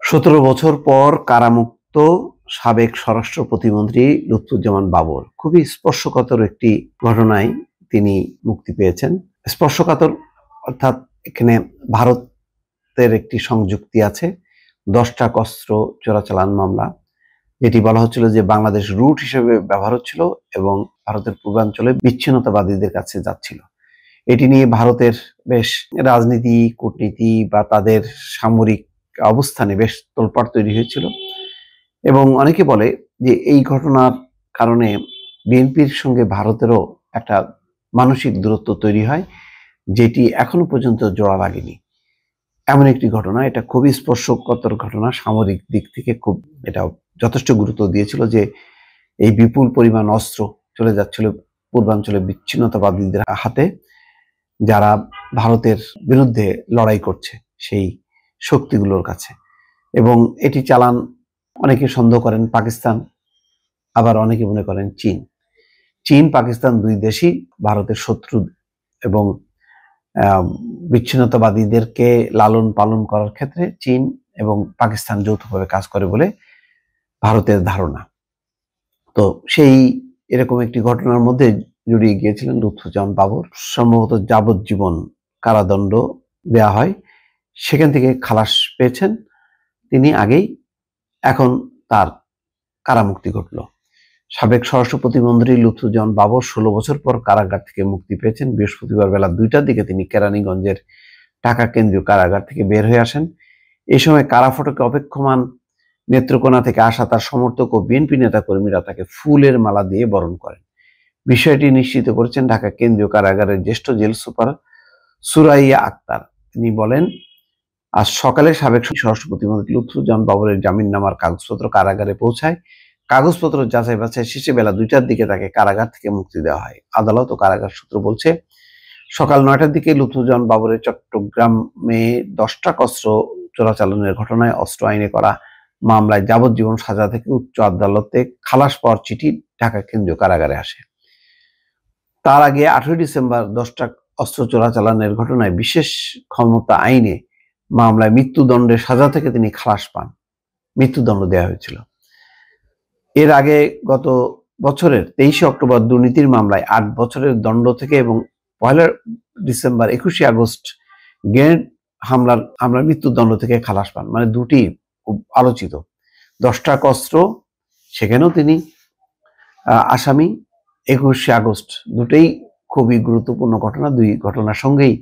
17 বছর পর কারামুক্ত সাবেক স্বরাষ্ট্র প্রতিমন্ত্রী লুৎফুজ্জামান বাবর খুবই স্পর্শকাতর একটি ঘটনায় তিনি মুক্তি পেয়েছেন। স্পর্শকাতর অর্থাৎ এখানে ভারতের একটি সংযুক্তি আছে। 10 ট্রাক অস্ত্র চোরাচালান মামলা, যেটি বলা হচ্ছিল যে বাংলাদেশ রুট হিসেবে ব্যবহার হচ্ছিল এবং ভারতের পূর্বাঞ্চলে বিচ্ছিন্নতাবাদীদের কাছে যাচ্ছিল। এটি নিয়ে ভারতের বেশ রাজনীতি, কূটনীতি বা তাদের সামরিক অবস্থানে বেশ তোলপাড় তৈরি হয়েছিল এবং অনেকে বলে যে এই ঘটনার কারণে বিএনপির সঙ্গে ভারতেরও একটা মানসিক দূরত্ব তৈরি হয়, যেটি এখনো পর্যন্ত জোড়া লাগেনি। এমন একটি ঘটনা, এটা খুবই স্পর্শকাতর ঘটনা। সামরিক দিক থেকে খুব এটা যথেষ্ট গুরুত্ব দিয়েছিল যে এই বিপুল পরিমাণ অস্ত্র চলে যাচ্ছিল পূর্বাঞ্চলে বিচ্ছিন্নতাবাদীদের হাতে, যারা ভারতের বিরুদ্ধে লড়াই করছে সেই শক্তিগুলোর কাছে। এবং এটি চালান অনেকে সন্দেহ করেন পাকিস্তান, আবার অনেকে মনে করেন চীন। চীন পাকিস্তান দুই দেশই ভারতের শত্রু এবং বিচ্ছিন্নতাবাদীদেরকে লালন পালন করার ক্ষেত্রে চীন এবং পাকিস্তান যৌথভাবে কাজ করে বলে ভারতের ধারণা। তো সেই এরকম একটি ঘটনার মধ্যে জড়িয়ে গিয়েছিলেন লুৎফুজ্জামান বাবর। সম্ভবত যাবজ্জীবন কারাদণ্ড দেয়া হয়, সেখান থেকে খালাস পেয়েছেন তিনি আগেই। এখন তার কারামুক্তি ঘটল। সাবেক স্বরাষ্ট্র প্রতিমন্ত্রী লুৎফুজ্জামান বাবর 16 বছর পর কারাগার থেকে মুক্তি পেয়েছেন। বৃহস্পতিবার বেলা 2টার দিকে তিনি কেরানীগঞ্জের ঢাকা কেন্দ্রীয় কারাগার থেকে বের হয়ে আসেন। এই সময় কারা ফটকে অপেক্ষমান নেত্রকোনা থেকে আসা তার সমর্থক ও বিএনপি নেতা কর্মীরা তাকে ফুলের মালা দিয়ে বরণ করেন। বিষয়টি নিশ্চিত করেছেন ঢাকা কেন্দ্রীয় কারাগারের জ্যেষ্ঠ জেল সুপার সুরাইয়া আক্তার। তিনি বলেন, আজ সকালে সাবেক স্বরাষ্ট্র প্রতিমন্ত্রী লুৎফুজ্জামান বাবরের জামিননামার কাগজপত্র কারাগারে পৌঁছায়। কাগজপত্র যাচাই বাছাই শেষে বেলা 2টার দিকে তাকে কারাগার থেকে মুক্তি দেওয়া হয়। আদালত ও কারাগার সূত্র বলছে, সকাল 9টার দিকে লুৎফুজ্জামান বাবরের চট্টগ্রামে 10 ট্রাক অস্ত্র চোরাচালানের ঘটনায় অস্ত্র আইনে করা মামলায় যাবজ্জীবন সাজা থেকে উচ্চ আদালতে খালাস পাওয়ার চিঠি ঢাকা কেন্দ্রীয় কারাগারে আসে। তার আগে 18 ডিসেম্বর 10 ট্রাক অস্ত্র চোরাচালানের ঘটনায় বিশেষ ক্ষমতা আইনে মামলায় মৃত্যুদণ্ডের সাজা থেকে তিনি খালাস পান। মৃত্যুদণ্ড দেওয়া হয়েছিল। এর আগে গত বছরের 23 অক্টোবর দুর্নীতির মামলায় 8 বছরের দণ্ড থেকে এবং 1 ডিসেম্বর 21 আগস্ট গ্রেনেড হামলার মৃত্যুদণ্ড থেকে খালাস পান। মানে দুটি খুব আলোচিত। 10 ট্রাক অস্ত্র, সেখানেও তিনি আসামি। 21 আগস্ট দুটোই খুবই গুরুত্বপূর্ণ ঘটনা। দুই ঘটনার সঙ্গেই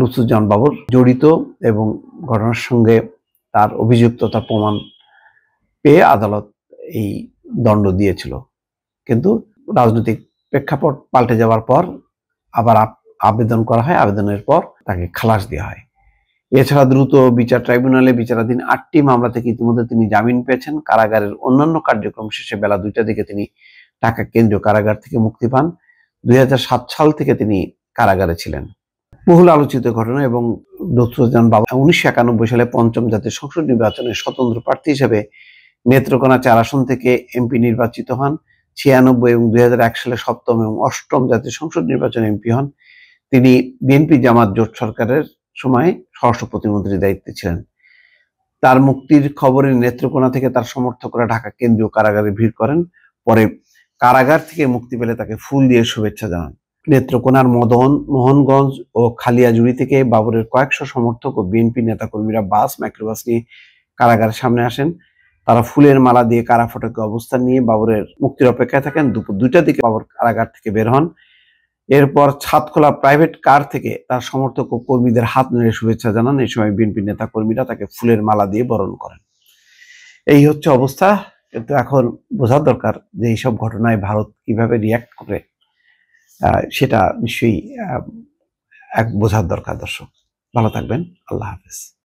লুৎফুজ্জামান বাবর জড়িত এবং ঘটনার সঙ্গে তার অভিযুক্ততার প্রমাণ পেয়ে আদালত এই দণ্ড দিয়েছিল। কিন্তু রাজনৈতিক প্রেক্ষাপট পাল্টে যাওয়ার পর আবার আবেদন করা হয়। আবেদনের পর তাকে খালাস দেওয়া হয়। এছাড়া দ্রুত বিচার ট্রাইব্যুনালে বিচারাধীন 8টি মামলা থেকে ইতিমধ্যে তিনি জামিন পেয়েছেন। কারাগারের অন্যান্য কার্যক্রম শেষে বেলা 2টার দিকে তিনি ঢাকা কেন্দ্রীয় কারাগার থেকে মুক্তি পান। 2007 সাল থেকে তিনি কারাগারে ছিলেন। বহুল আলোচিত ঘটনা এবং লুৎফুজ্জামান বাবর 1991 সালে 5ম জাতীয় সংসদ নির্বাচনে স্বতন্ত্র প্রার্থী হিসেবে নেত্রকোনা 4 আসন থেকে এমপি নির্বাচিত হন। 96 এবং 2001 সালে 7ম এবং 8ম জাতীয় সংসদ নির্বাচনে এমপি হন। তিনি বিএনপি জামাত জোট সরকারের সময় স্বরাষ্ট্র প্রতিমন্ত্রীর দায়িত্বে ছিলেন। তার মুক্তির খবরে নেত্রকোনা থেকে তার সমর্থকরা ঢাকা কেন্দ্রীয় কারাগারে ভিড় করেন। পরে কারাগার থেকে মুক্তি পেলে তাকে ফুল দিয়ে শুভেচ্ছা জানান। নেত্রকোনার মোহনগঞ্জ ও খালিয়াজুড়ি থেকে বাবরের কয়েকশো সমর্থক ও বিএনপি নেতাকর্মীরা মাইক্রোবাস নিয়ে কারাগারের সামনে আসেন। তারা ফুলের মালা দিয়ে কারা ফটকে অবস্থান নিয়ে বাবরের মুক্তির অপেক্ষায় থাকেন। দুপুর 2টার দিকে বাবর কারাগার থেকে বের হন। এরপর ছাদখোলা প্রাইভেট কার থেকে তার সমর্থক ও কর্মীদের হাত নেড়ে শুভেচ্ছা জানান। এই সময় বিএনপি নেতা কর্মীরা তাকে ফুলের মালা দিয়ে বরণ করেন। এই হচ্ছে অবস্থা। কিন্তু এখন বোঝার দরকার যে এইসব ঘটনায় ভারত কিভাবে রিয়াক্ট করে, সেটা নিশ্চয়ই বোঝার দরকার। দর্শক ভালো থাকবেন। আল্লাহ হাফেজ।